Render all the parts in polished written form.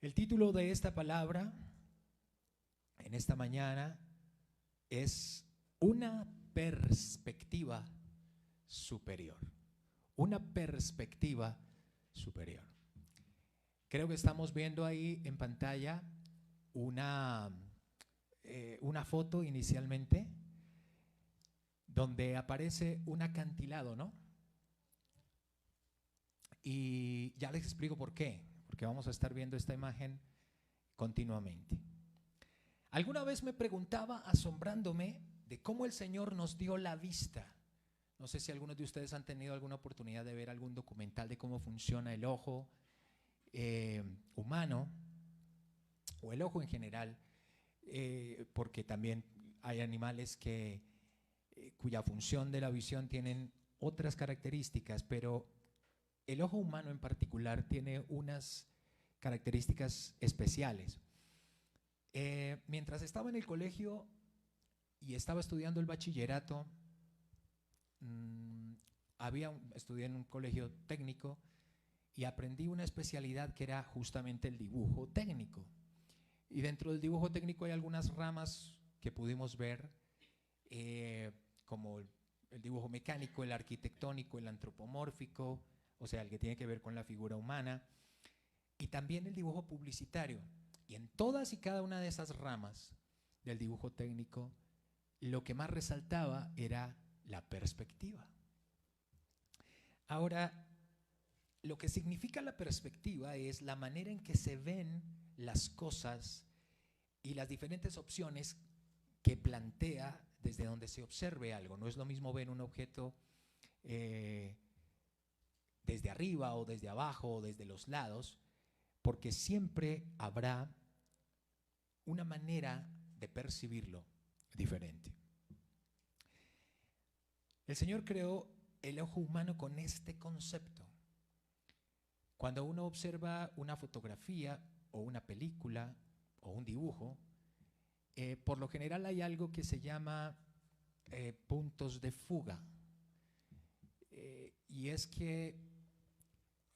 El título de esta palabra en esta mañana es una perspectiva superior. Una perspectiva superior. Creo que estamos viendo ahí en pantalla una foto inicialmente donde aparece un acantilado, ¿no? Y ya les explico por qué, porque vamos a estar viendo esta imagen continuamente. Alguna vez me preguntaba, asombrándome, de cómo el Señor nos dio la vista. No sé si algunos de ustedes han tenido alguna oportunidad de ver algún documental de cómo funciona el ojo humano o el ojo en general, porque también hay animales cuya función de la visión tienen otras características, pero el ojo humano en particular tiene unas características especiales. Mientras estaba en el colegio y estaba estudiando el bachillerato, estudié en un colegio técnico y aprendí una especialidad que era justamente el dibujo técnico. Y dentro del dibujo técnico hay algunas ramas que pudimos ver, como el dibujo mecánico, el arquitectónico, el antropomórfico, o sea, el que tiene que ver con la figura humana, y también el dibujo publicitario. Y en todas y cada una de esas ramas del dibujo técnico, lo que más resaltaba era la perspectiva. Ahora, lo que significa la perspectiva es la manera en que se ven las cosas y las diferentes opciones que plantea desde donde se observe algo. No es lo mismo ver un objeto desde arriba o desde abajo o desde los lados, porque siempre habrá una manera de percibirlo diferente. El Señor creó el ojo humano con este concepto. Cuando uno observa una fotografía o una película o un dibujo, por lo general hay algo que se llama puntos de fuga. Y es que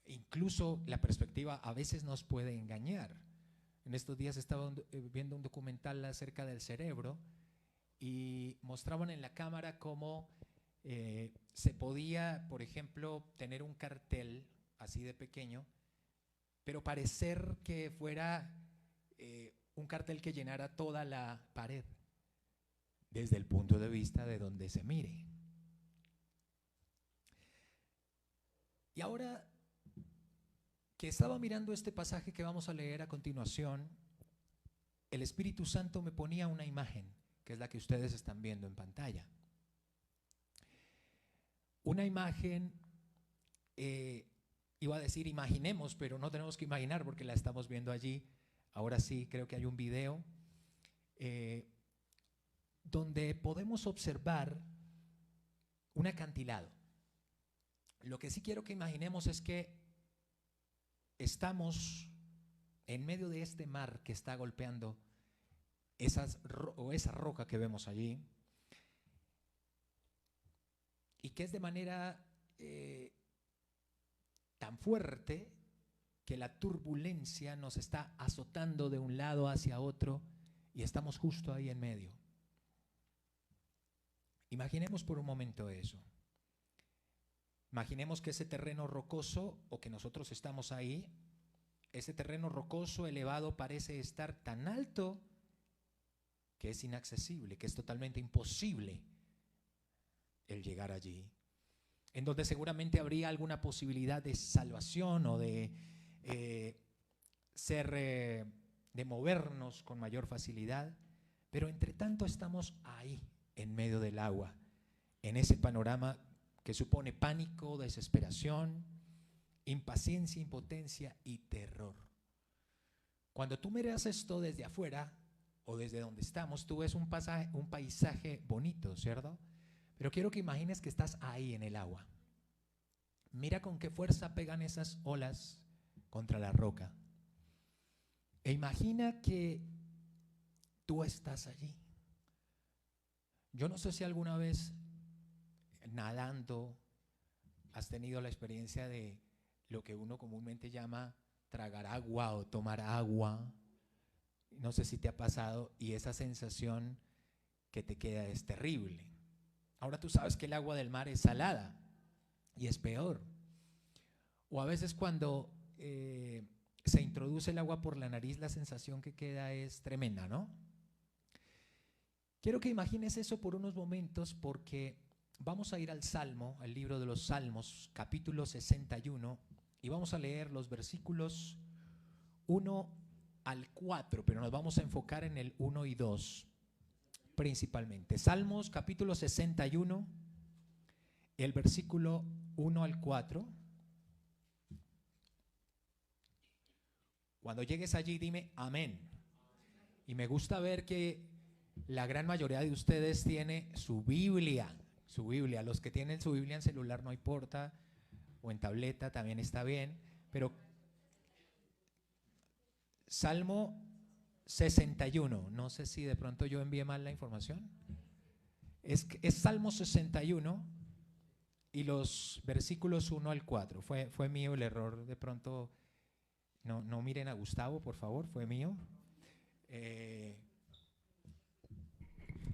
incluso la perspectiva a veces nos puede engañar. En estos días estaba viendo un documental acerca del cerebro y mostraban en la cámara cómo se podía, por ejemplo, tener un cartel así de pequeño, pero parecer que fuera un cartel que llenara toda la pared, desde el punto de vista de donde se mire. Y ahora que estaba mirando este pasaje que vamos a leer a continuación, el Espíritu Santo me ponía una imagen, que es la que ustedes están viendo en pantalla. Una imagen, iba a decir imaginemos, pero no tenemos que imaginar porque la estamos viendo allí. Ahora sí, creo que hay un video donde podemos observar un acantilado. Lo que sí quiero que imaginemos es que estamos en medio de este mar que está golpeando esa roca que vemos allí, y que es de manera tan fuerte que la turbulencia nos está azotando de un lado hacia otro y estamos justo ahí en medio. Imaginemos por un momento eso. Imaginemos que ese terreno rocoso, o que nosotros estamos ahí, ese terreno rocoso elevado parece estar tan alto que es inaccesible, que es totalmente imposible el llegar allí, en donde seguramente habría alguna posibilidad de salvación o de de movernos con mayor facilidad, pero entre tanto estamos ahí en medio del agua, en ese panorama que supone pánico, desesperación, impaciencia, impotencia y terror. Cuando tú miras esto desde afuera o desde donde estamos, tú ves un paisaje bonito, ¿cierto? Pero quiero que imagines que estás ahí en el agua. Mira con qué fuerza pegan esas olas contra la roca. E imagina que tú estás allí. Yo no sé si alguna vez nadando has tenido la experiencia de lo que uno comúnmente llama tragar agua o tomar agua. No sé si te ha pasado y esa sensación que te queda es terrible. Ahora tú sabes que el agua del mar es salada y es peor. O a veces cuando se introduce el agua por la nariz, la sensación que queda es tremenda, ¿no? Quiero que imagines eso por unos momentos porque vamos a ir al Salmo, al libro de los Salmos, capítulo 61, y vamos a leer los versículos 1 al 4, pero nos vamos a enfocar en el 1 y 2 principalmente. Salmos capítulo 61, el versículo 1 al 4. Cuando llegues allí dime amén. Y me gusta ver que la gran mayoría de ustedes tiene su Biblia. Los que tienen su Biblia en celular no importa, o en tableta también está bien, pero Salmo 61, no sé si de pronto yo envié mal la información. Es Salmo 61 y los versículos 1 al 4. Fue mío el error de pronto. No miren a Gustavo, por favor, fue mío.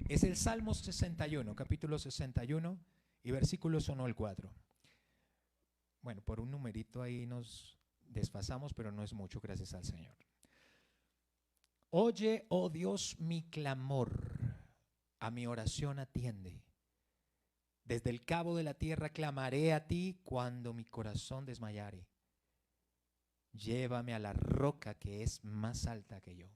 Es el Salmo 61, capítulo 61 y versículos 1 al 4. Bueno, por un numerito ahí nos desfasamos, pero no es mucho, gracias al Señor. Oye, oh Dios, mi clamor, a mi oración atiende. Desde el cabo de la tierra clamaré a ti cuando mi corazón desmayare. Llévame a la roca que es más alta que yo.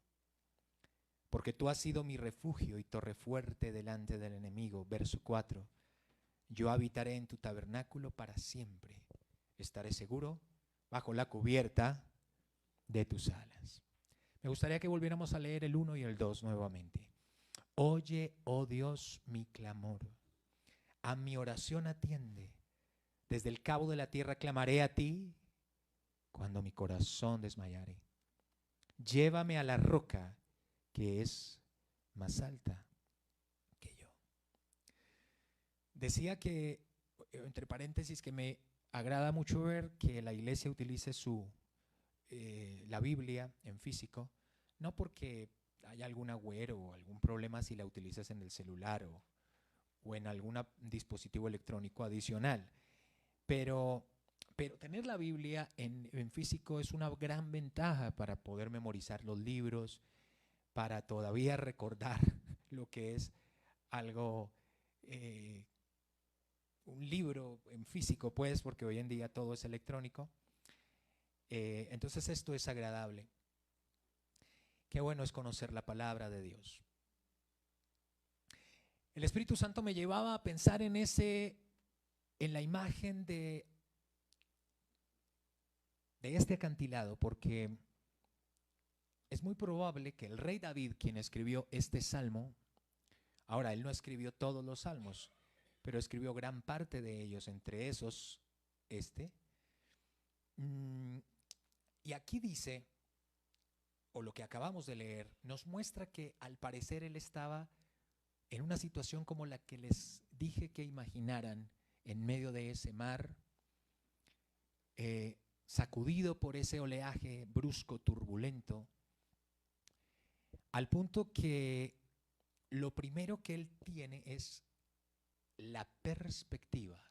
Porque tú has sido mi refugio y torre fuerte delante del enemigo. Verso 4. Yo habitaré en tu tabernáculo para siempre. Estaré seguro bajo la cubierta de tus alas. Me gustaría que volviéramos a leer el 1 y el 2 nuevamente. Oye, oh Dios, mi clamor. A mi oración atiende. Desde el cabo de la tierra clamaré a ti cuando mi corazón desmayare. Llévame a la roca que es más alta que yo. Decía que, entre paréntesis, que me agrada mucho ver que la iglesia utilice la Biblia en físico, no porque haya algún agüero o algún problema si la utilizas en el celular o en algún dispositivo electrónico adicional, pero tener la Biblia en físico es una gran ventaja para poder memorizar los libros, para todavía recordar lo que es algo, un libro en físico, pues, porque hoy en día todo es electrónico. Entonces esto es agradable. Qué bueno es conocer la palabra de Dios. El Espíritu Santo me llevaba a pensar en la imagen de este acantilado, porque es muy probable que el rey David, quien escribió este salmo, ahora él no escribió todos los salmos, pero escribió gran parte de ellos, entre esos y aquí dice, o lo que acabamos de leer, nos muestra que al parecer él estaba en una situación como la que les dije que imaginaran, en medio de ese mar, sacudido por ese oleaje brusco, turbulento, al punto que lo primero que él tiene es la perspectiva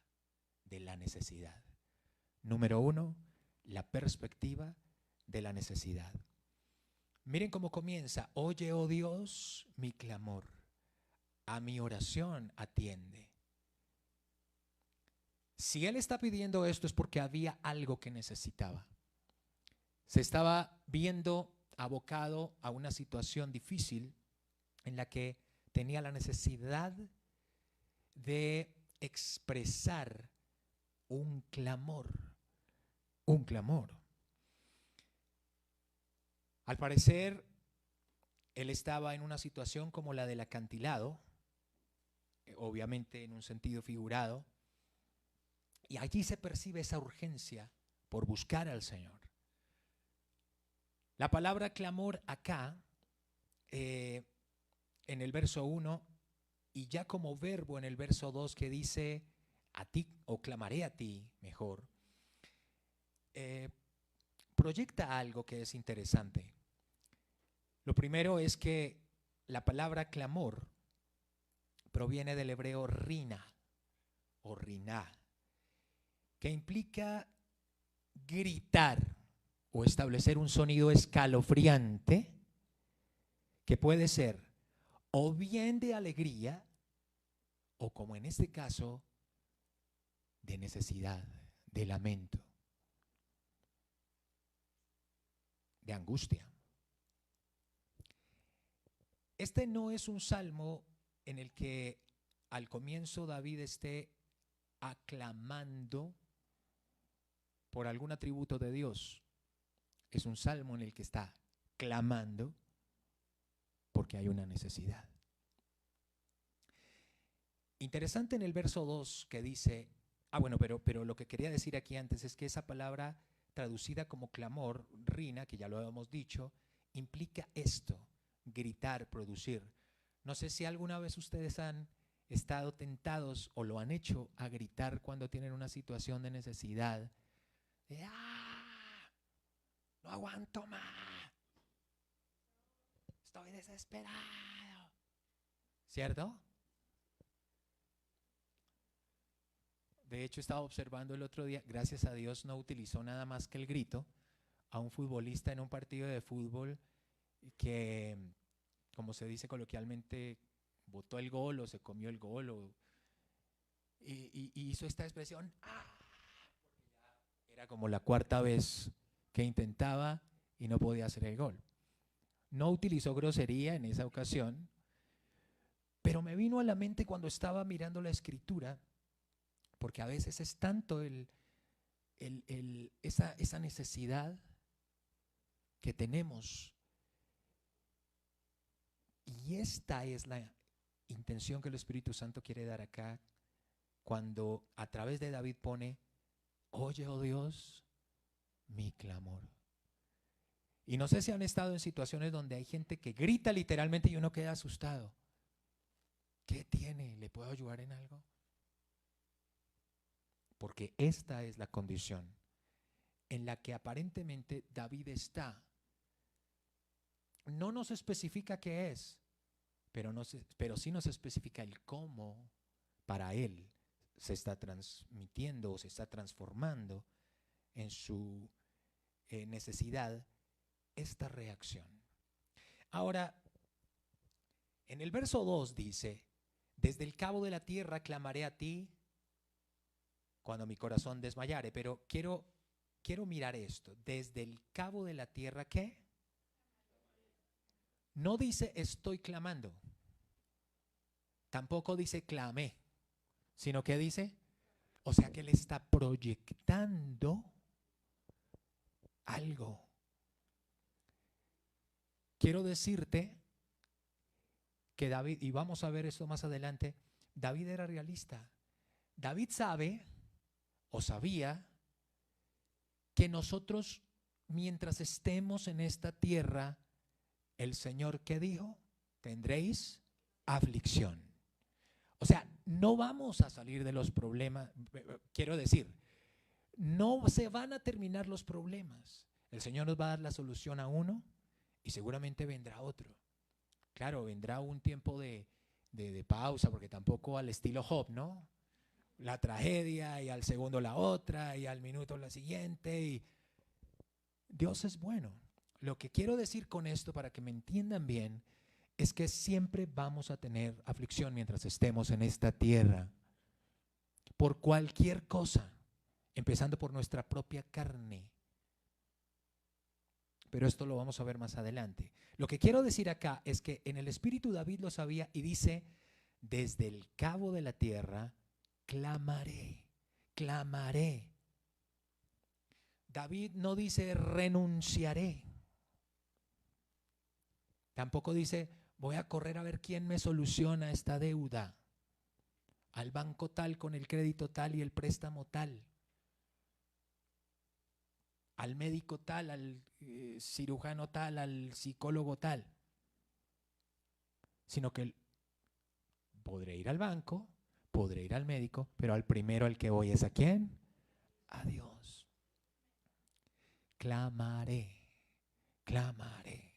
de la necesidad. Número 1, la perspectiva de la necesidad. Miren cómo comienza. Oye, oh Dios, mi clamor. A mi oración atiende. Si él está pidiendo esto es porque había algo que necesitaba. Se estaba viendo abocado a una situación difícil en la que tenía la necesidad de expresar un clamor. Un clamor. Al parecer, él estaba en una situación como la del acantilado, obviamente en un sentido figurado, y allí se percibe esa urgencia por buscar al Señor. La palabra clamor acá, en el verso 1, y ya como verbo en el verso 2 que dice a ti, o clamaré a ti, mejor, proyecta algo que es interesante. Lo primero es que la palabra clamor proviene del hebreo rina o riná, que implica gritar o establecer un sonido escalofriante que puede ser o bien de alegría o, como en este caso, de necesidad, de lamento, de angustia. Este no es un salmo en el que al comienzo David esté aclamando por algún atributo de Dios. Es un salmo en el que está clamando porque hay una necesidad. Interesante en el verso 2 que dice, bueno, pero lo que quería decir aquí antes es que esa palabra traducida como clamor, rina, que ya lo habíamos dicho, implica esto, gritar, producir. No sé si alguna vez ustedes han estado tentados o lo han hecho a gritar cuando tienen una situación de necesidad. De, no aguanto más, estoy desesperado, ¿cierto? De hecho, estaba observando el otro día, gracias a Dios no utilizó nada más que el grito, a un futbolista en un partido de fútbol que, como se dice coloquialmente, botó el gol o se comió el gol y hizo esta expresión, era como la cuarta vez que intentaba y no podía hacer el gol. No utilizó grosería en esa ocasión, pero me vino a la mente cuando estaba mirando la escritura, porque a veces es tanto esa necesidad que tenemos. Y esta es la intención que el Espíritu Santo quiere dar acá cuando a través de David pone, oye, oh Dios, mi clamor. Y no sé si han estado en situaciones donde hay gente que grita literalmente y uno queda asustado. ¿Qué tiene? ¿Le puedo ayudar en algo? Porque esta es la condición en la que aparentemente David está. No nos especifica qué es, pero sí nos especifica el cómo para él se está transmitiendo o se está transformando en su necesidad esta reacción. Ahora, en el verso 2 dice, desde el cabo de la tierra clamaré a ti cuando mi corazón desmayare, pero quiero mirar esto, desde el cabo de la tierra, ¿qué? No dice estoy clamando, tampoco dice clamé, sino que dice, o sea que él está proyectando algo. Quiero decirte que David, y vamos a ver esto más adelante, David era realista. David sabe o sabía que nosotros, mientras estemos en esta tierra, el Señor, ¿qué dijo? Tendréis aflicción. O sea, no vamos a salir de los problemas, quiero decir, no se van a terminar los problemas. El Señor nos va a dar la solución a uno y seguramente vendrá otro. Claro, vendrá un tiempo de pausa, porque tampoco al estilo Job, ¿no? La tragedia y al segundo la otra y al minuto la siguiente. Y Dios es bueno. Lo que quiero decir con esto, para que me entiendan bien, es que siempre vamos a tener aflicción mientras estemos en esta tierra, por cualquier cosa, empezando por nuestra propia carne. Pero esto lo vamos a ver más adelante. Lo que quiero decir acá es que en el Espíritu David lo sabía y dice, desde el cabo de la tierra clamaré, clamaré. David no dice renunciaré. Tampoco dice voy a correr a ver quién me soluciona esta deuda. Al banco tal con el crédito tal y el préstamo tal. Al médico tal, al cirujano tal, al psicólogo tal. Sino que podré ir al banco, podré ir al médico, pero al primero al que voy es ¿a quién? A Dios. clamaré, clamaré.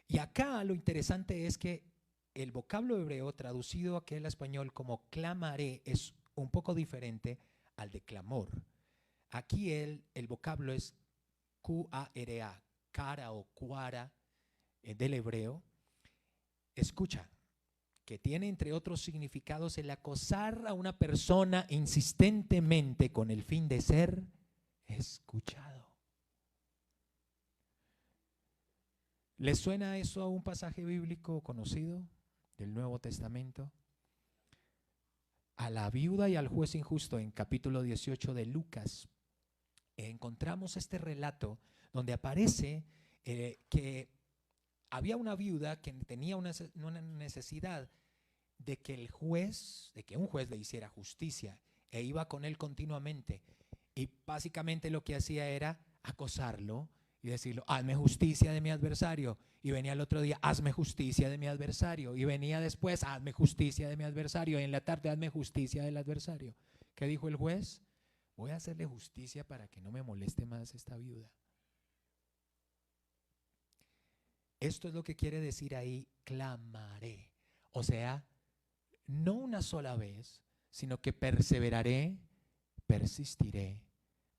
Y acá lo interesante es que el vocablo hebreo traducido aquí al español como clamaré es un poco diferente al de clamor. Aquí el vocablo es Q-A-R-A, cara o cuara del hebreo. Escucha, que tiene entre otros significados el acosar a una persona insistentemente con el fin de ser escuchado. ¿Les suena eso a un pasaje bíblico conocido del Nuevo Testamento? A la viuda y al juez injusto en capítulo 18 de Lucas encontramos este relato donde aparece que había una viuda que tenía una necesidad de que un juez le hiciera justicia, e iba con él continuamente, y básicamente lo que hacía era acosarlo y decirle: hazme justicia de mi adversario. Y venía el otro día: hazme justicia de mi adversario. Y venía después: hazme justicia de mi adversario. Y en la tarde: hazme justicia del adversario. ¿Qué dijo el juez? Voy a hacerle justicia para que no me moleste más esta viuda. Esto es lo que quiere decir ahí, clamaré. O sea, no una sola vez, sino que perseveraré, persistiré,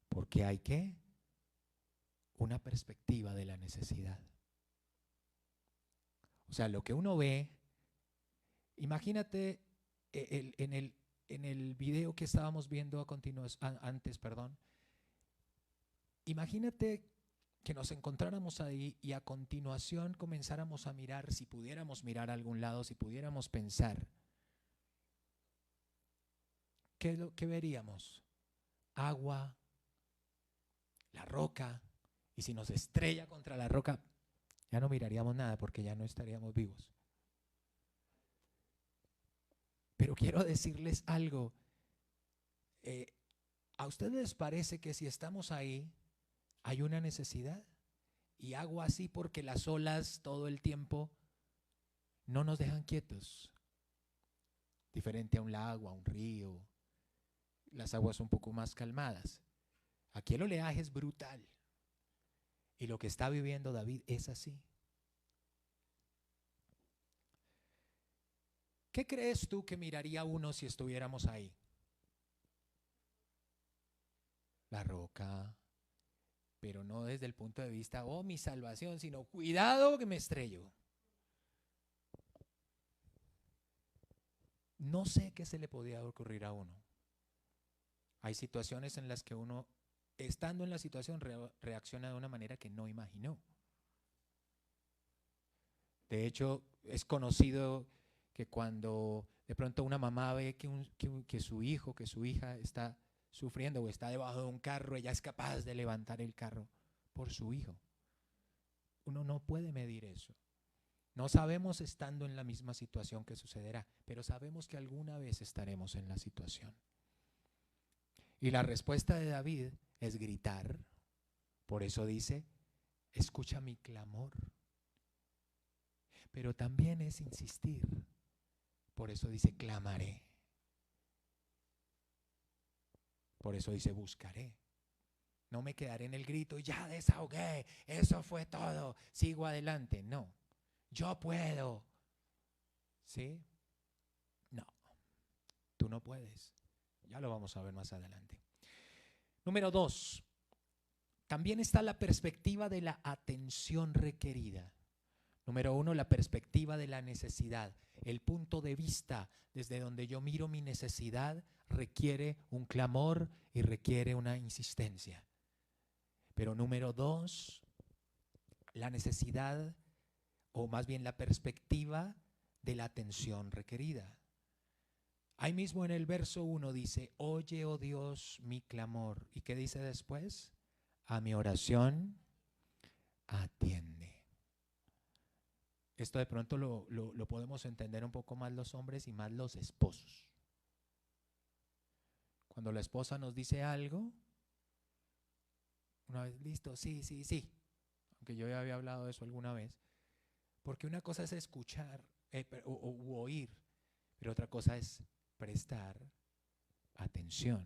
porque hay que una perspectiva de la necesidad. O sea, lo que uno ve, imagínate en el video que estábamos viendo antes, imagínate que nos encontráramos ahí y a continuación comenzáramos a mirar, si pudiéramos mirar a algún lado, si pudiéramos pensar, ¿qué veríamos? Agua, la roca, y si nos estrella contra la roca, ya no miraríamos nada porque ya no estaríamos vivos. Pero quiero decirles algo. ¿A ustedes les parece que si estamos ahí hay una necesidad? Y hago así porque las olas todo el tiempo no nos dejan quietos. Diferente a un lago, a un río, las aguas un poco más calmadas. Aquí el oleaje es brutal. Y lo que está viviendo David es así. ¿Qué crees tú que miraría uno si estuviéramos ahí? La roca, pero no desde el punto de vista, oh, mi salvación, sino cuidado que me estrello. No sé qué se le podía ocurrir a uno. Hay situaciones en las que uno, estando en la situación, reacciona de una manera que no imaginó. De hecho, es conocido que cuando de pronto una mamá ve que su hijo, que su hija está sufriendo o está debajo de un carro, ella es capaz de levantar el carro por su hijo. Uno no puede medir eso. No sabemos estando en la misma situación que sucederá, pero sabemos que alguna vez estaremos en la situación. Y la respuesta de David es gritar. Por eso dice: escucha mi clamor. Pero también es insistir. Por eso dice: clamaré. Por eso dice: buscaré. No me quedaré en el grito y ya desahogué, eso fue todo, sigo adelante. No, yo puedo. ¿Sí? No, tú no puedes. Ya lo vamos a ver más adelante. Número 2, también está la perspectiva de la atención requerida. Número 1, la perspectiva de la necesidad. El punto de vista desde donde yo miro mi necesidad requiere un clamor y requiere una insistencia. Pero número 2, la necesidad, o más bien la perspectiva de la atención requerida. Ahí mismo en el verso 1 dice: oye, oh Dios, mi clamor. ¿Y qué dice después? A mi oración atiende. Esto de pronto lo podemos entender un poco más los hombres y más los esposos. Cuando la esposa nos dice algo, una vez, listo, sí, sí, sí. Aunque yo ya había hablado de eso alguna vez. Porque una cosa es escuchar u oír, pero otra cosa es prestar atención.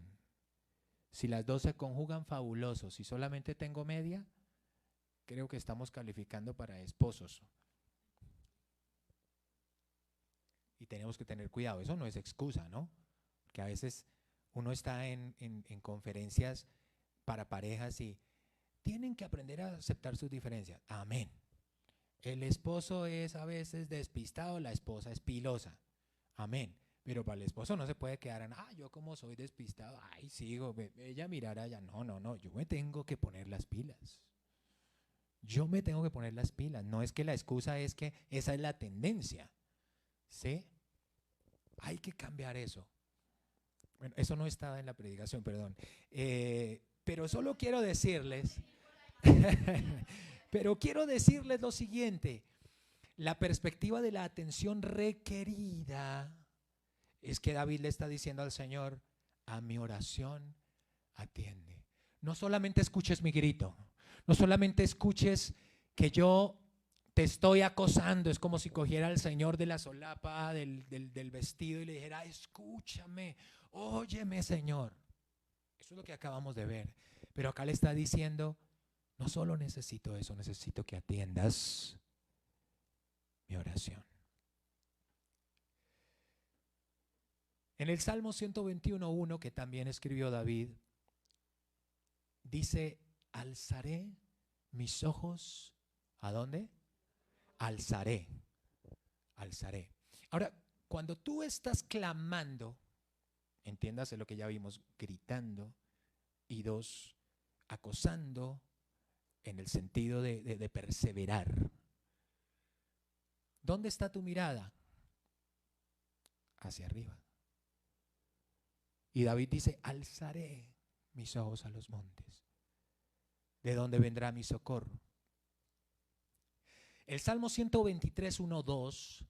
Si las dos se conjugan, fabuloso. Si solamente tengo media, creo que estamos calificando para esposos. Y tenemos que tener cuidado, eso no es excusa, ¿no? Porque a veces uno está en conferencias para parejas y tienen que aprender a aceptar sus diferencias. Amén. El esposo es a veces despistado, la esposa es pilosa. Amén. Pero para el esposo no se puede quedar en, yo como soy despistado, sigo, ella mirará allá. No, no, no, yo me tengo que poner las pilas. Yo me tengo que poner las pilas. No es que la excusa es que esa es la tendencia. ¿Sí? Hay que cambiar eso. Bueno, eso no estaba en la predicación, perdón. Pero solo quiero decirles, pero quiero decirles lo siguiente. La perspectiva de la atención requerida es que David le está diciendo al Señor, a mi oración atiende. No solamente escuches mi grito, no solamente escuches que yo te estoy acosando. Es como si cogiera al Señor de la solapa del vestido y le dijera, escúchame, óyeme, Señor. Eso es lo que acabamos de ver. Pero acá le está diciendo, no solo necesito eso, necesito que atiendas mi oración. En el Salmo 121:1, que también escribió David, dice, alzaré mis ojos, ¿a dónde? Alzaré, alzaré. Ahora, cuando tú estás clamando, entiéndase lo que ya vimos, gritando, y dos, acosando, en el sentido de perseverar. ¿Dónde está tu mirada? Hacia arriba. Y David dice, alzaré mis ojos a los montes. ¿De dónde vendrá mi socorro? El Salmo 123:1-2,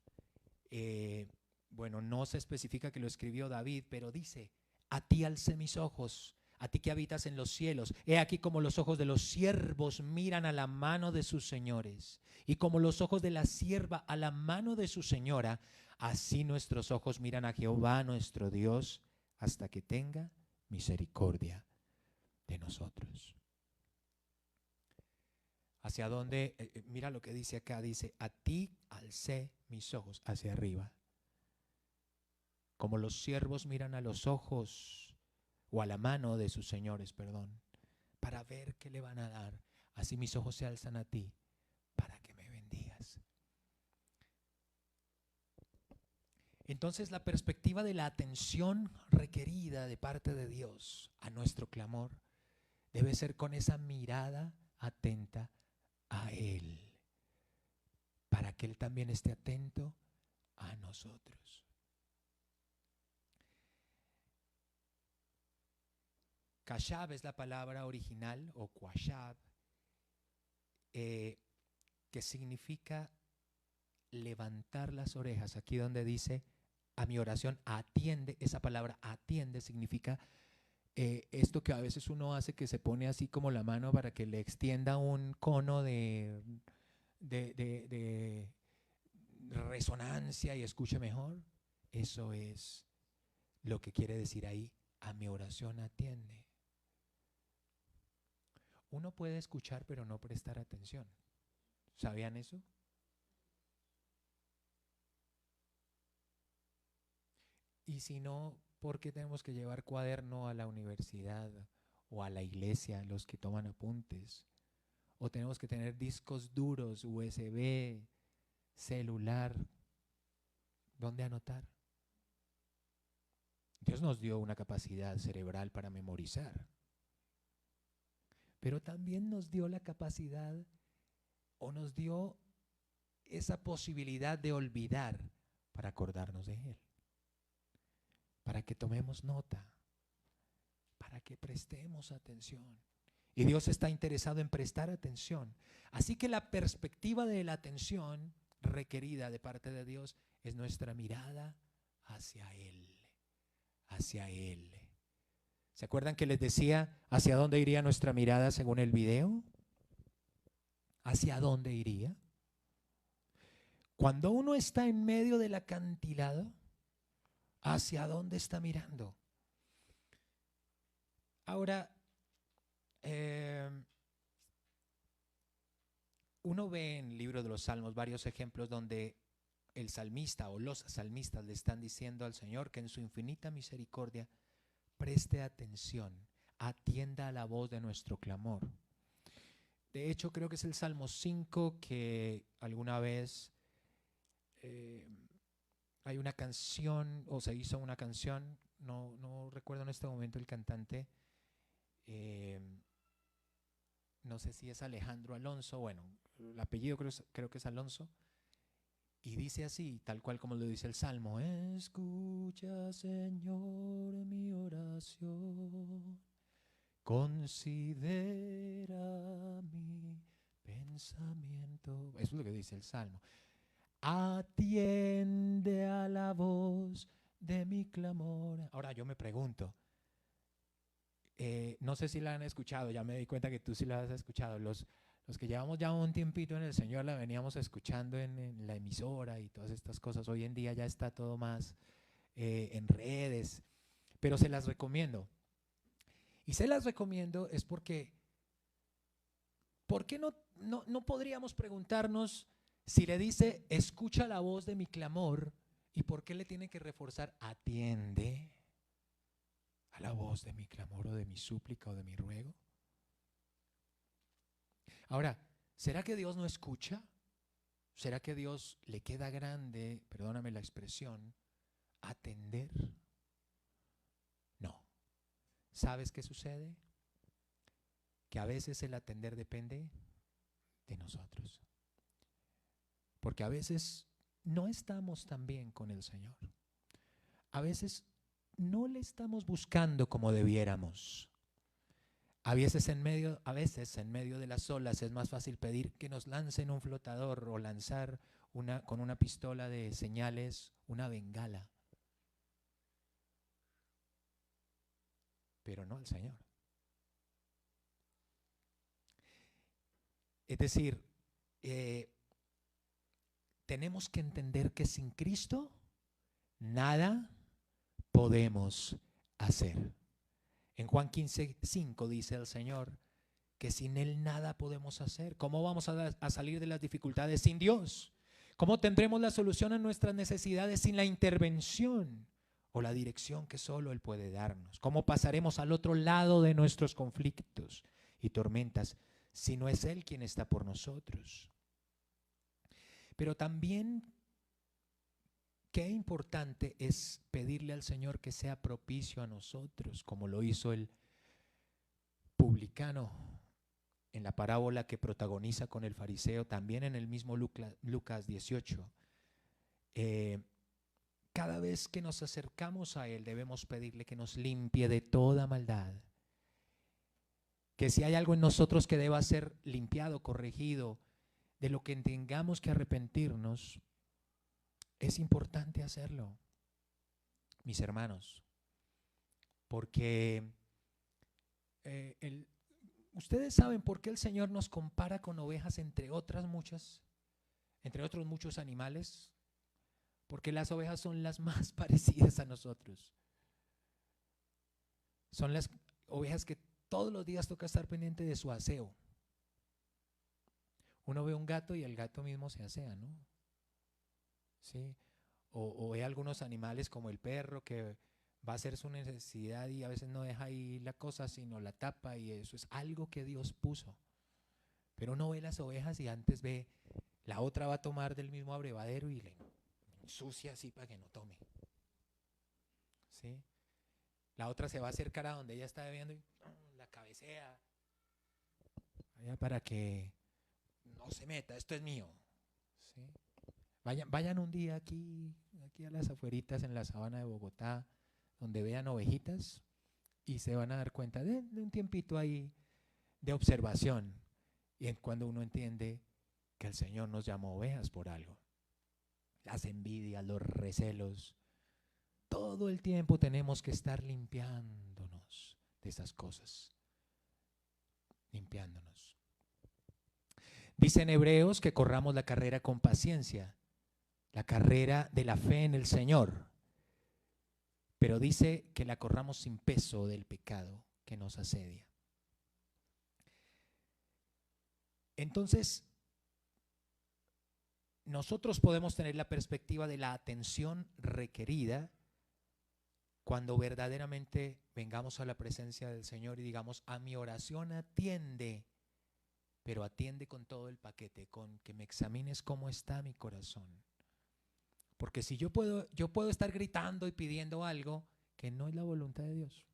bueno, no se especifica que lo escribió David, pero dice, a ti alcé mis ojos, a ti que habitas en los cielos. He aquí como los ojos de los siervos miran a la mano de sus señores, y como los ojos de la sierva a la mano de su señora, así nuestros ojos miran a Jehová nuestro Dios, hasta que tenga misericordia de nosotros. ¿Hacia dónde? Mira lo que dice acá, dice, a ti alcé mis ojos, hacia arriba. Como los siervos miran a los ojos, o a la mano de sus señores, perdón, para ver qué le van a dar. Así mis ojos se alzan a ti, para que me bendigas. Entonces la perspectiva de la atención requerida de parte de Dios a nuestro clamor debe ser con esa mirada atenta a Él, para que Él también esté atento a nosotros. Kashab es la palabra original, o Quashab, que significa levantar las orejas. Aquí donde dice, a mi oración atiende, esa palabra atiende significa esto que a veces uno hace, que se pone así como la mano para que le extienda un cono de resonancia y escuche mejor. Eso es lo que quiere decir ahí, a mi oración atiende. Uno puede escuchar pero no prestar atención. ¿Sabían eso? Y si no, ¿por qué tenemos que llevar cuaderno a la universidad o a la iglesia, los que toman apuntes? O tenemos que tener discos duros, USB, celular, ¿dónde anotar? Dios nos dio una capacidad cerebral para memorizar, pero también nos dio la capacidad, o nos dio esa posibilidad de olvidar para acordarnos de Él, para que tomemos nota, para que prestemos atención. Y Dios está interesado en prestar atención. Así que la perspectiva de la atención requerida de parte de Dios es nuestra mirada hacia Él, hacia Él. ¿Se acuerdan que les decía hacia dónde iría nuestra mirada según el video? ¿Hacia dónde iría? Cuando uno está en medio del acantilado, ¿hacia dónde está mirando? Ahora, uno ve en el libro de los Salmos varios ejemplos donde el salmista o los salmistas le están diciendo al Señor que en su infinita misericordia preste atención, atienda a la voz de nuestro clamor. De hecho, creo que es el Salmo 5 que alguna vez hay una canción o se hizo una canción, no recuerdo en este momento el cantante, no sé si es Alejandro Alonso, bueno, el apellido creo que es Alonso, y dice así, tal cual como lo dice el Salmo: escucha, Señor, mi oración, considera mi pensamiento. Eso es lo que dice el Salmo. Atiende a la voz de mi clamor. Ahora yo me pregunto, no sé si la han escuchado, ya me di cuenta que tú sí la has escuchado. Los que llevamos ya un tiempito en el Señor la veníamos escuchando en la emisora y todas estas cosas. Hoy en día ya está todo más en redes, pero se las recomiendo. Y se las recomiendo es porque, ¿por qué no podríamos preguntarnos si le dice, escucha la voz de mi clamor, y por qué le tiene que reforzar, atiende a la voz de mi clamor o de mi súplica o de mi ruego? Ahora, ¿será que Dios no escucha? ¿Será que Dios le queda grande, perdóname la expresión, atender? No. ¿Sabes qué sucede? Que a veces el atender depende de nosotros. Porque a veces no estamos tan bien con el Señor. A veces no le estamos buscando como debiéramos. A veces en medio de las olas es más fácil pedir que nos lancen un flotador o lanzar con una pistola de señales una bengala. Pero no al Señor. Es decir, tenemos que entender que sin Cristo nada podemos hacer. En Juan 15:5 dice el Señor que sin Él nada podemos hacer. ¿Cómo vamos a salir de las dificultades sin Dios? ¿Cómo tendremos la solución a nuestras necesidades sin la intervención o la dirección que solo Él puede darnos? ¿Cómo pasaremos al otro lado de nuestros conflictos y tormentas si no es Él quien está por nosotros? Pero también qué importante es pedirle al Señor que sea propicio a nosotros, como lo hizo el publicano en la parábola que protagoniza con el fariseo, también en el mismo Lucas 18. Cada vez que nos acercamos a Él debemos pedirle que nos limpie de toda maldad, que si hay algo en nosotros que deba ser limpiado, corregido, de lo que tengamos que arrepentirnos, es importante hacerlo, mis hermanos, porque ustedes saben por qué el Señor nos compara con ovejas entre otros muchos animales, porque las ovejas son las más parecidas a nosotros. Son las ovejas que todos los días toca estar pendiente de su aseo. Uno ve un gato y el gato mismo se asea, ¿no? ¿Sí? O ve algunos animales como el perro que va a hacer su necesidad y a veces no deja ahí la cosa, sino la tapa, y eso es algo que Dios puso. Pero uno ve las ovejas y antes ve, la otra va a tomar del mismo abrevadero y le ensucia así para que no tome. ¿Sí? La otra se va a acercar a donde ella está bebiendo y la cabecea allá para que no se meta, esto es mío. ¿Sí? Vayan un día aquí a las afueritas en la sabana de Bogotá, donde vean ovejitas y se van a dar cuenta de un tiempito ahí de observación. Y es cuando uno entiende que el Señor nos llamó ovejas por algo. Las envidias, los recelos, todo el tiempo tenemos que estar limpiándonos de esas cosas. Limpiándonos. Dice en Hebreos que corramos la carrera con paciencia, la carrera de la fe en el Señor. Pero dice que la corramos sin peso del pecado. que nos asedia. Entonces, nosotros podemos tener la perspectiva de la atención requerida cuando verdaderamente vengamos a la presencia del Señor y digamos: a mi oración atiende, pero atiende con todo el paquete, con que me examines cómo está mi corazón. Porque si yo puedo estar gritando y pidiendo algo que no es la voluntad de Dios.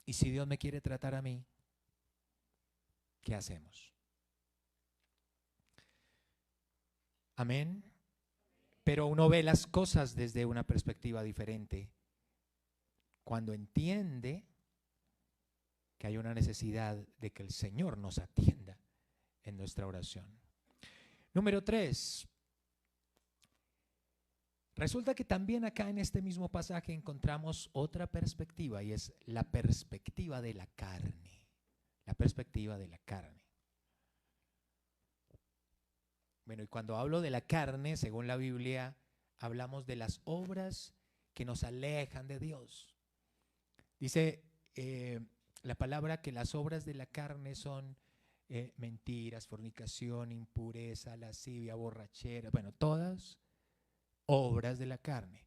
Y si Dios me quiere tratar a mí, ¿qué hacemos? Amén. Pero uno ve las cosas desde una perspectiva diferente cuando entiende que hay una necesidad de que el Señor nos atienda en nuestra oración. Número 3. Resulta que también acá en este mismo pasaje encontramos otra perspectiva, y es la perspectiva de la carne. La perspectiva de la carne. Bueno, y cuando hablo de la carne, según la Biblia, hablamos de las obras que nos alejan de Dios. Dice la palabra que las obras de la carne son mentiras, fornicación, impureza, lascivia, borrachera, bueno, todas obras de la carne.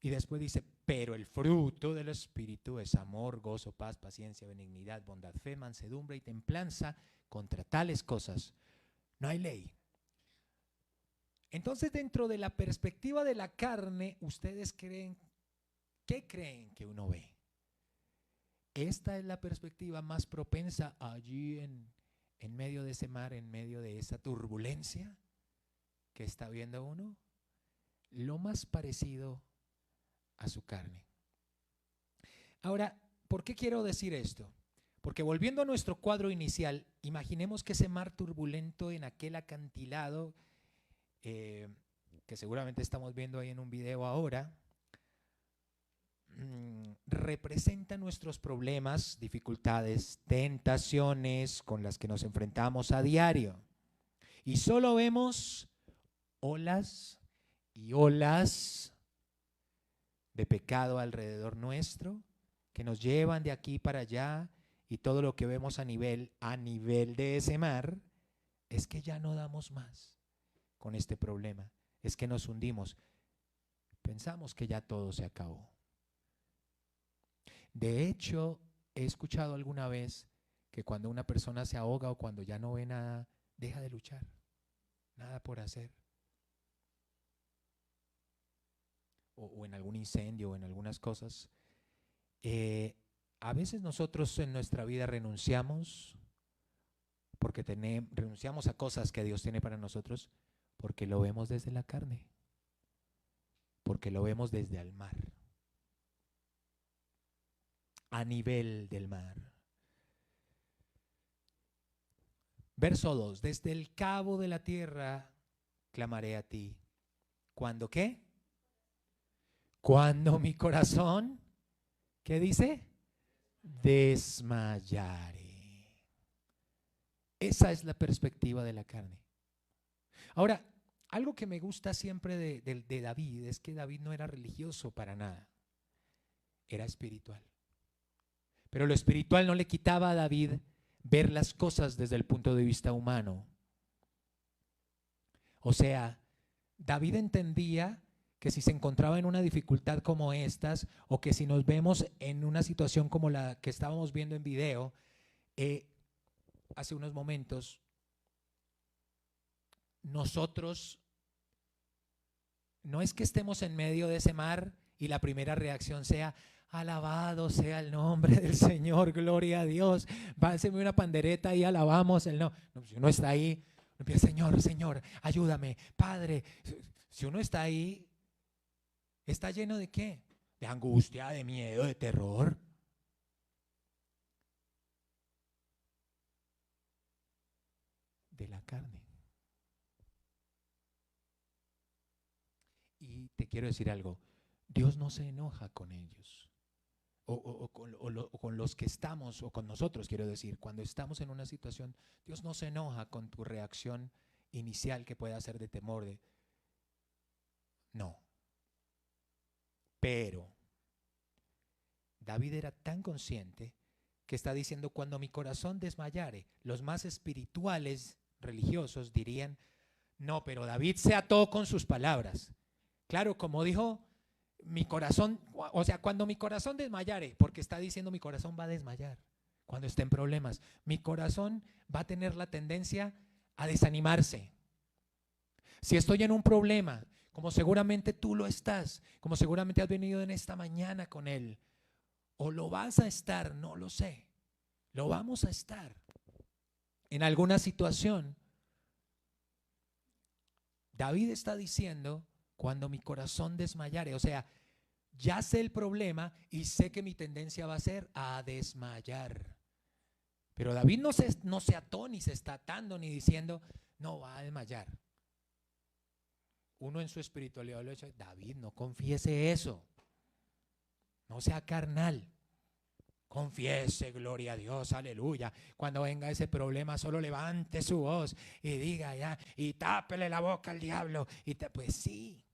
Y después dice: pero el fruto del Espíritu es amor, gozo, paz, paciencia, benignidad, bondad, fe, mansedumbre y templanza. Contra tales cosas no hay ley. Entonces, dentro de la perspectiva de la carne, ¿ustedes creen? ¿Qué creen que uno ve? Esta es la perspectiva más propensa allí en medio de ese mar, en medio de esa turbulencia que está viendo uno. Lo más parecido a su carne. Ahora, ¿por qué quiero decir esto? Porque volviendo a nuestro cuadro inicial, imaginemos que ese mar turbulento en aquel acantilado que seguramente estamos viendo ahí en un video ahora, representa nuestros problemas, dificultades, tentaciones con las que nos enfrentamos a diario. Y solo vemos olas y olas de pecado alrededor nuestro que nos llevan de aquí para allá, y todo lo que vemos a nivel de ese mar es que ya no damos más con este problema, es que nos hundimos, pensamos que ya todo se acabó. De hecho, he escuchado alguna vez que cuando una persona se ahoga o cuando ya no ve nada, deja de luchar, nada por hacer. O en algún incendio o en algunas cosas. A veces nosotros en nuestra vida renunciamos renunciamos a cosas que Dios tiene para nosotros porque lo vemos desde la carne, porque lo vemos desde el mar, a nivel del mar. Verso 2: desde el cabo de la tierra clamaré a ti. ¿Cuándo qué? Cuando mi corazón, ¿qué dice? Desmayaré. Esa es la perspectiva de la carne. Ahora, algo que me gusta siempre de David es que David no era religioso para nada, era espiritual. Pero lo espiritual no le quitaba a David ver las cosas desde el punto de vista humano. O sea, David entendía que si se encontraba en una dificultad como estas, o que si nos vemos en una situación como la que estábamos viendo en video hace unos momentos, nosotros no es que estemos en medio de ese mar y la primera reacción sea: alabado sea el nombre del Señor, gloria a Dios, páseme una pandereta y alabamos el nombre. No, si uno está ahí, uno empieza: Señor, Señor, ayúdame, Padre. Si uno está ahí, ¿está lleno de qué? De angustia, de miedo, de terror. De la carne. Y te quiero decir algo: Dios no se enoja con ellos o con los que estamos, o con nosotros, quiero decir. Cuando estamos en una situación, Dios no se enoja con tu reacción inicial que pueda ser de temor. No, Pero David era tan consciente que está diciendo: cuando mi corazón desmayare. Los más espirituales religiosos dirían: no, pero David se ató con sus palabras. Claro, como dijo, mi corazón, o sea, cuando mi corazón desmayare, porque está diciendo mi corazón va a desmayar cuando esté en problemas. Mi corazón va a tener la tendencia a desanimarse. Si estoy en un problema, como seguramente tú lo estás, como seguramente has venido en esta mañana con él, o lo vas a estar, no lo sé, lo vamos a estar en alguna situación. David está diciendo: cuando mi corazón desmayare, o sea, ya sé el problema y sé que mi tendencia va a ser a desmayar. Pero David no se ató, ni se está atando, ni diciendo: no, va a desmayar. Uno en su espiritualidad lo ha dicho: David, no confiese eso, no sea carnal. Confiese, gloria a Dios, aleluya. Cuando venga ese problema, solo levante su voz y diga ya, y tápele la boca al diablo. Pues sí,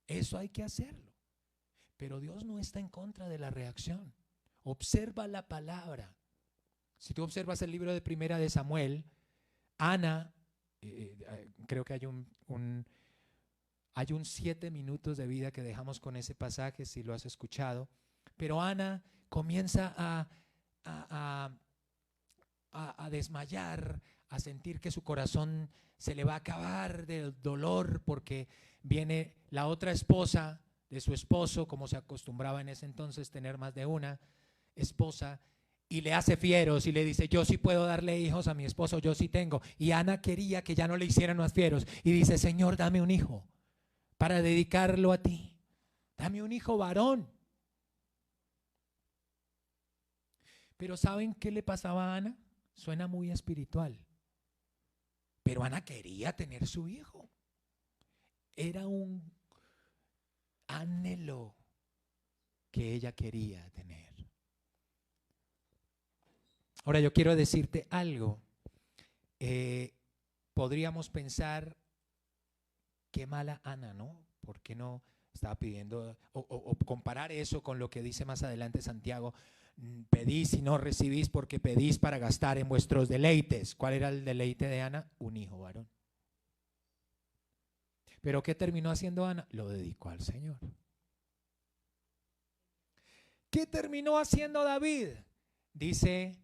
eso hay que hacerlo. Pero Dios no está en contra de la reacción. Observa la palabra. Si tú observas el libro de Primera de Samuel, Ana, creo que hay un 7 minutos de vida que dejamos con ese pasaje, si lo has escuchado. Pero Ana comienza a desmayar, a sentir que su corazón se le va a acabar del dolor porque viene la otra esposa de su esposo, como se acostumbraba en ese entonces tener más de una esposa, y le hace fieros y le dice: yo sí puedo darle hijos a mi esposo, yo sí tengo. Y Ana quería que ya no le hicieran más fieros y dice: Señor, dame un hijo para dedicarlo a ti, dame un hijo varón. Pero ¿saben qué le pasaba a Ana? Suena muy espiritual, pero Ana quería tener su hijo. Era un anhelo que ella quería tener. Ahora yo quiero decirte algo. Podríamos pensar: qué mala Ana, ¿no? ¿Por qué no estaba pidiendo? O comparar eso con lo que dice más adelante Santiago: pedís y no recibís porque pedís para gastar en vuestros deleites. ¿Cuál era el deleite de Ana? Un hijo varón. ¿Pero qué terminó haciendo Ana? Lo dedicó al Señor. ¿Qué terminó haciendo David? Dice,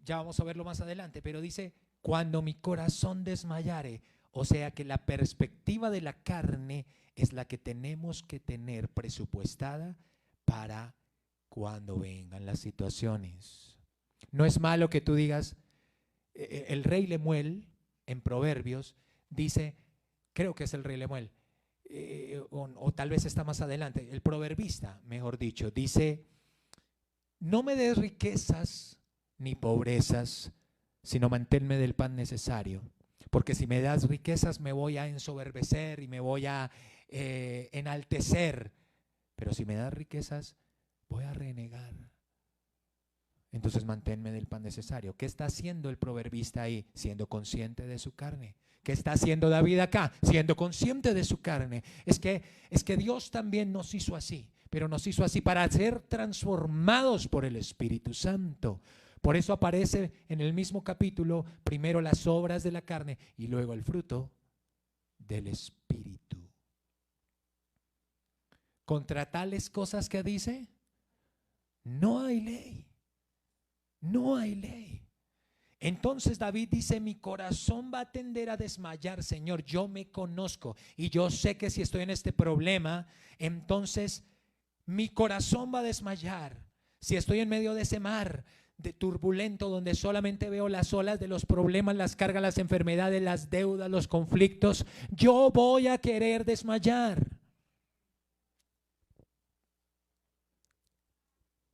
ya vamos a verlo más adelante, pero dice: cuando mi corazón desmayare. O sea que la perspectiva de la carne es la que tenemos que tener presupuestada para cuando vengan las situaciones. No es malo que tú digas, el rey Lemuel en Proverbios dice, creo que es el rey Lemuel, o tal vez está más adelante, el proverbista, mejor dicho, dice: no me des riquezas ni pobrezas, sino manténme del pan necesario. Porque si me das riquezas me voy a ensoberbecer y me voy a enaltecer. Pero si me das riquezas voy a renegar. Entonces manténme del pan necesario. ¿Qué está haciendo el proverbista ahí? Siendo consciente de su carne. ¿Qué está haciendo David acá? Siendo consciente de su carne. Es que Dios también nos hizo así, pero nos hizo así para ser transformados por el Espíritu Santo. Por eso aparece en el mismo capítulo primero las obras de la carne y luego el fruto del Espíritu. Contra tales cosas que dice, no hay ley. No hay ley. Entonces David dice: mi corazón va a tender a desmayar, Señor, yo me conozco y yo sé que si estoy en este problema, entonces mi corazón va a desmayar. Si estoy en medio de ese mar de turbulento donde solamente veo las olas de los problemas, las cargas, las enfermedades, las deudas, los conflictos, yo voy a querer desmayar.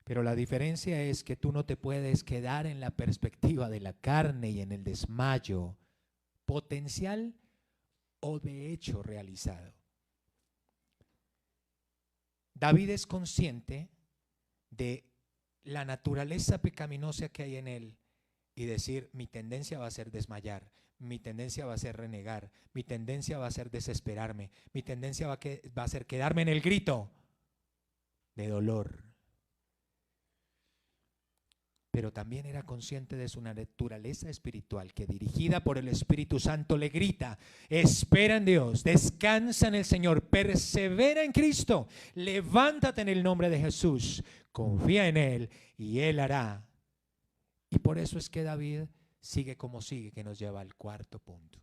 Pero la diferencia es que tú no te puedes quedar en la perspectiva de la carne y en el desmayo potencial o de hecho realizado. David es consciente de la naturaleza pecaminosa que hay en él y decir: mi tendencia va a ser desmayar, mi tendencia va a ser renegar, mi tendencia va a ser desesperarme, mi tendencia va a ser quedarme en el grito de dolor. Pero también era consciente de su naturaleza espiritual, que dirigida por el Espíritu Santo le grita: espera en Dios, descansa en el Señor, persevera en Cristo, levántate en el nombre de Jesús, confía en Él y Él hará. Y por eso es que David sigue como sigue, que nos lleva al cuarto punto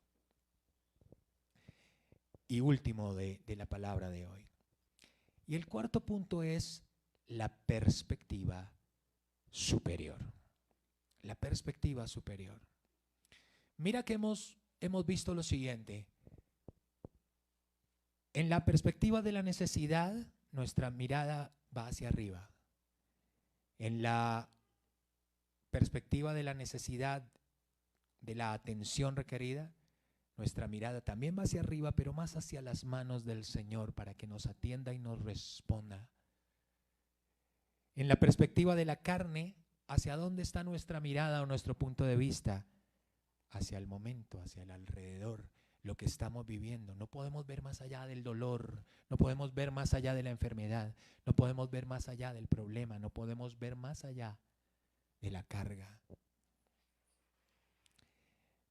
y último de la palabra de hoy. Y el cuarto punto es la perspectiva superior. La perspectiva superior. Mira que hemos visto lo siguiente. En la perspectiva de la necesidad, nuestra mirada va hacia arriba. En la perspectiva de la necesidad, de la atención requerida, nuestra mirada también va hacia arriba, pero más hacia las manos del Señor para que nos atienda y nos responda. En la perspectiva de la carne, ¿hacia dónde está nuestra mirada o nuestro punto de vista? Hacia el momento, hacia el alrededor, lo que estamos viviendo. No podemos ver más allá del dolor, no podemos ver más allá de la enfermedad, no podemos ver más allá del problema, no podemos ver más allá de la carga.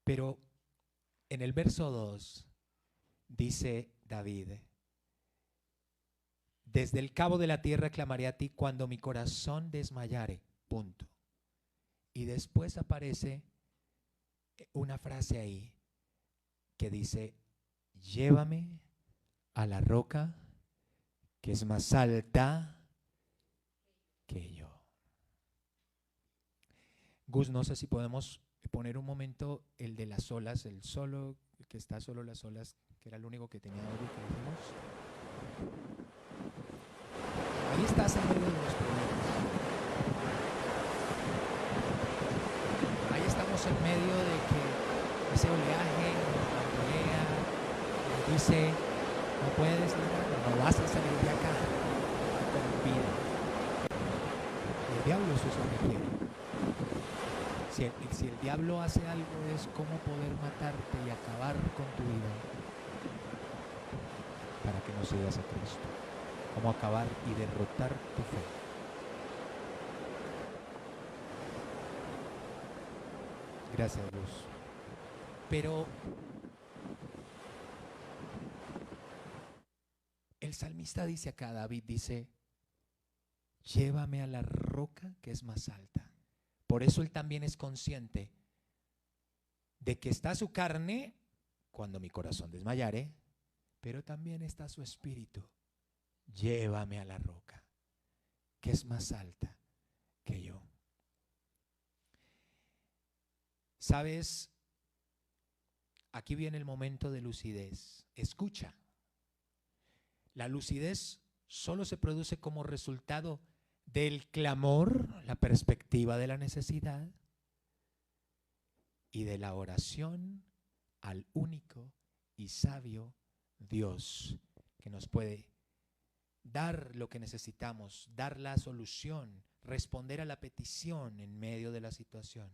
Pero en el verso 2 dice David: desde el cabo de la tierra clamaré a ti cuando mi corazón desmayare. Punto. Y después aparece una frase ahí que dice: llévame a la roca que es más alta que yo. Gus, no sé si podemos poner un momento el de las olas, el solo, que está solo las olas, que era el único que tenía audio que dijimos. Ahí estás en medio de los problemas. Ahí estamos en medio de que ese oleaje nos bambolea, nos dice: no puedes, no vas a salir de acá con vida. Y el diablo eso es lo que quiere. Si el diablo hace algo, es cómo poder matarte y acabar con tu vida para que no sigas a Cristo. Cómo acabar y derrotar tu fe. Gracias, Dios. Pero el salmista dice acá, David dice: llévame a la roca que es más alta. Por eso él también es consciente de que está su carne cuando mi corazón desmayare, pero también está su espíritu. Llévame a la roca que es más alta que yo. ¿Sabes? Aquí viene el momento de lucidez. Escucha. La lucidez solo se produce como resultado del clamor, la perspectiva de la necesidad, y de la oración al único y sabio Dios, que nos puede dar lo que necesitamos, dar la solución, responder a la petición en medio de la situación.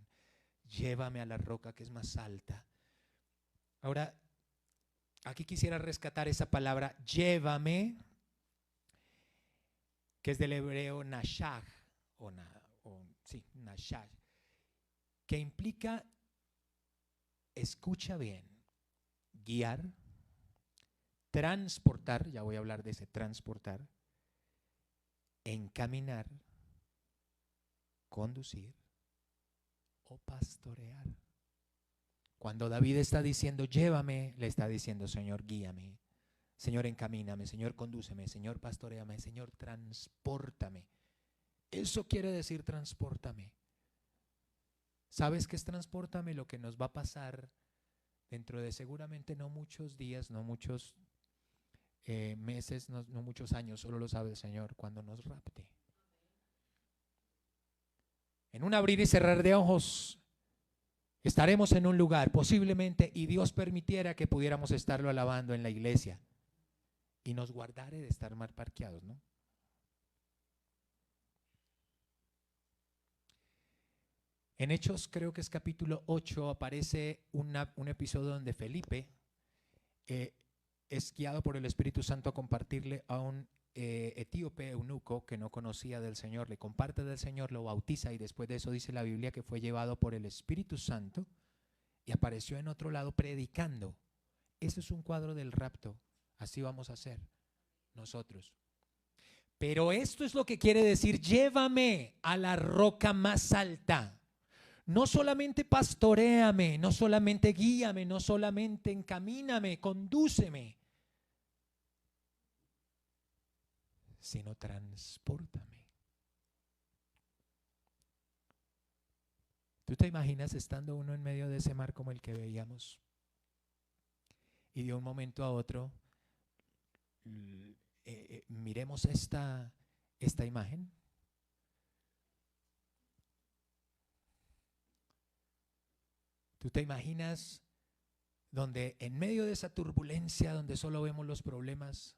Llévame a la roca que es más alta. Ahora, aquí quisiera rescatar esa palabra llévame, que es del hebreo nashach, nashach, que implica, escucha bien, guiar, transportar, ya voy a hablar de ese transportar, encaminar, conducir o pastorear. Cuando David está diciendo llévame, le está diciendo: Señor, guíame, Señor, encamíname, Señor, condúceme, Señor, pastoréame, Señor, transpórtame. Eso quiere decir transpórtame. ¿Sabes qué es transpórtame? Lo que nos va a pasar dentro de seguramente no muchos días, no muchos meses, no muchos años, solo lo sabe el Señor, cuando nos rapte. En un abrir y cerrar de ojos estaremos en un lugar, posiblemente, y Dios permitiera que pudiéramos estarlo alabando en la iglesia y nos guardare de estar mal parqueados, ¿no? En Hechos, creo que es capítulo 8, aparece un episodio donde Felipe es guiado por el Espíritu Santo a compartirle a un etíope eunuco que no conocía del Señor, le comparte del Señor, lo bautiza y después de eso dice la Biblia que fue llevado por el Espíritu Santo y apareció en otro lado predicando. Eso es un cuadro del rapto. Así vamos a hacer nosotros. Pero esto es lo que quiere decir: llévame a la roca más alta. No solamente pastoréame, no solamente guíame, no solamente encamíname, condúceme, sino transpórtame. ¿Tú te imaginas estando uno en medio de ese mar como el que veíamos? Y de un momento a otro, miremos esta imagen. ¿Tú te imaginas donde en medio de esa turbulencia, donde solo vemos los problemas,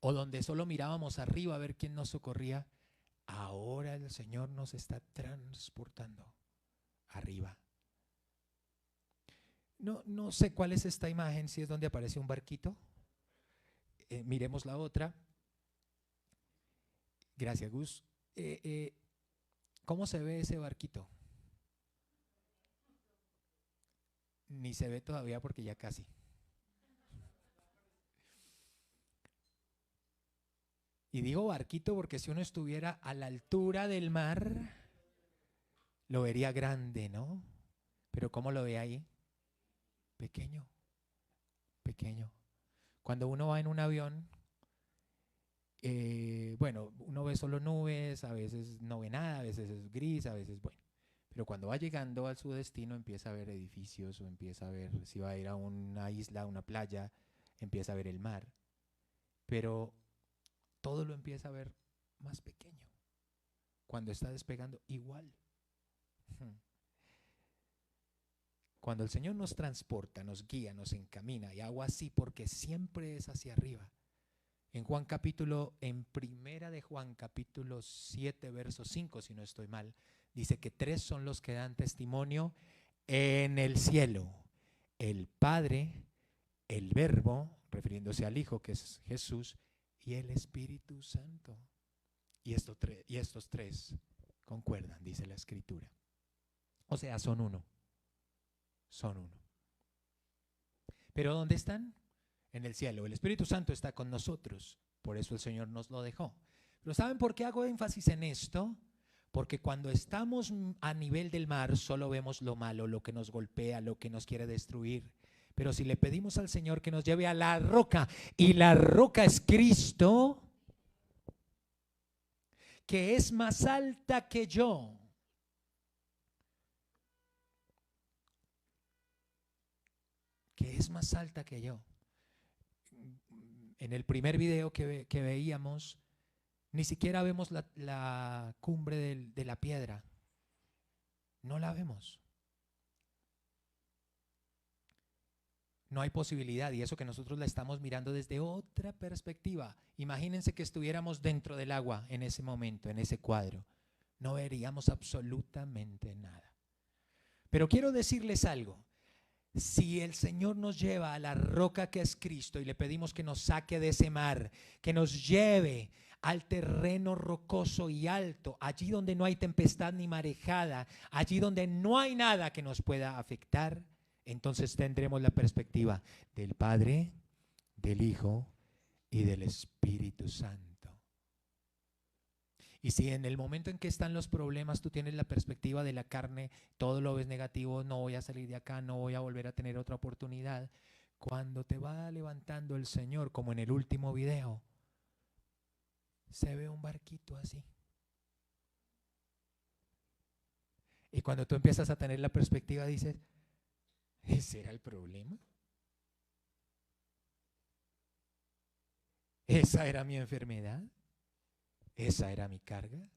o donde solo mirábamos arriba a ver quién nos socorría, ahora el Señor nos está transportando arriba? No sé cuál es esta imagen, si es donde aparece un barquito. Miremos la otra. Gracias, Gus. ¿Cómo se ve ese barquito? Ni se ve todavía porque ya casi. Y digo barquito porque si uno estuviera a la altura del mar, lo vería grande, ¿no? Pero ¿cómo lo ve ahí? Pequeño, pequeño. Cuando uno va en un avión, bueno, uno ve solo nubes, a veces no ve nada, a veces es gris, a veces, bueno. Pero cuando va llegando a su destino empieza a ver edificios o empieza a ver, si va a ir a una isla, a una playa, empieza a ver el mar. Pero todo lo empieza a ver más pequeño. Cuando está despegando, igual. Cuando el Señor nos transporta, nos guía, nos encamina, y hago así porque siempre es hacia arriba. En primera de Juan capítulo 7, verso 5, si no estoy mal, dice que 3 son los que dan testimonio en el cielo: el Padre, el Verbo, refiriéndose al Hijo que es Jesús, y el Espíritu Santo. Y estos 3 concuerdan, dice la Escritura. O sea, son uno. Son uno. ¿Pero dónde están? En el cielo. El Espíritu Santo está con nosotros. Por eso el Señor nos lo dejó. Pero ¿saben por qué hago énfasis en esto? Porque cuando estamos a nivel del mar solo vemos lo malo, lo que nos golpea, lo que nos quiere destruir. Pero si le pedimos al Señor que nos lleve a la roca, y la roca es Cristo, que es más alta que yo. Que es más alta que yo. En el primer video que veíamos, ni siquiera vemos la cumbre de la piedra. No la vemos. No hay posibilidad, y eso que nosotros la estamos mirando desde otra perspectiva. Imagínense que estuviéramos dentro del agua en ese momento, en ese cuadro. No veríamos absolutamente nada. Pero quiero decirles algo. Si el Señor nos lleva a la roca que es Cristo y le pedimos que nos saque de ese mar, que nos lleve al terreno rocoso y alto, allí donde no hay tempestad ni marejada, allí donde no hay nada que nos pueda afectar, entonces tendremos la perspectiva del Padre, del Hijo y del Espíritu Santo. Y si en el momento en que están los problemas tú tienes la perspectiva de la carne, todo lo ves negativo, no voy a salir de acá, no voy a volver a tener otra oportunidad, cuando te va levantando el Señor, como en el último video, se ve un barquito así. Y cuando tú empiezas a tener la perspectiva dices, ¿ese era el problema? ¿Esa era mi enfermedad? ¿Esa era mi carga?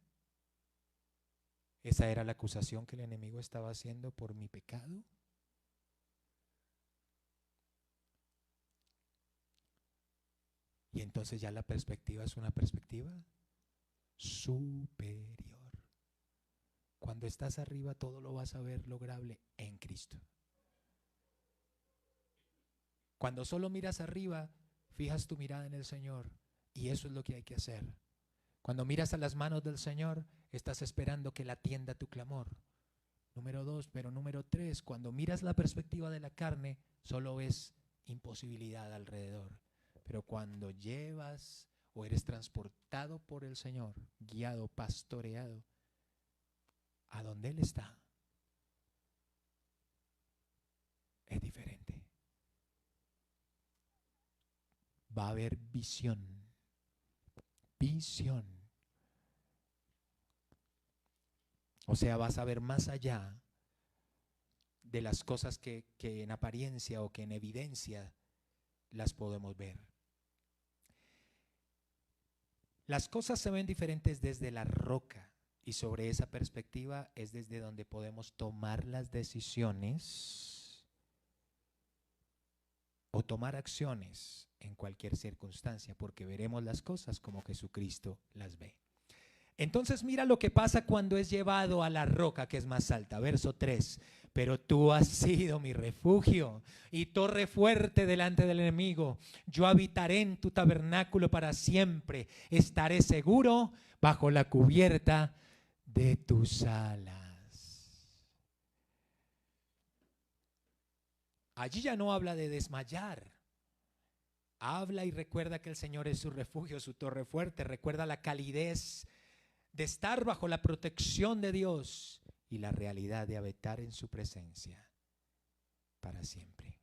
¿Esa era la acusación que el enemigo estaba haciendo por mi pecado? Y entonces ya la perspectiva es una perspectiva superior. Cuando estás arriba, todo lo vas a ver lograble en Cristo. Cuando solo miras arriba, fijas tu mirada en el Señor, y eso es lo que hay que hacer. Cuando miras a las manos del Señor, estás esperando que Él atienda tu clamor. Número 2, pero número 3, cuando miras la perspectiva de la carne, solo ves imposibilidad alrededor. Pero cuando llevas o eres transportado por el Señor, guiado, pastoreado, a donde Él está, es diferente. Va a haber visión. Visión. O sea, vas a ver más allá de las cosas que en apariencia o que en evidencia las podemos ver. Las cosas se ven diferentes desde la roca, y sobre esa perspectiva es desde donde podemos tomar las decisiones o tomar acciones en cualquier circunstancia, porque veremos las cosas como Jesucristo las ve. Entonces mira lo que pasa cuando es llevado a la roca que es más alta. Verso 3. Pero tú has sido mi refugio y torre fuerte delante del enemigo. Yo habitaré en tu tabernáculo para siempre. Estaré seguro bajo la cubierta de tus alas. Allí ya no habla de desmayar. Habla y recuerda que el Señor es su refugio, su torre fuerte. Recuerda la calidez de estar bajo la protección de Dios y la realidad de habitar en su presencia para siempre.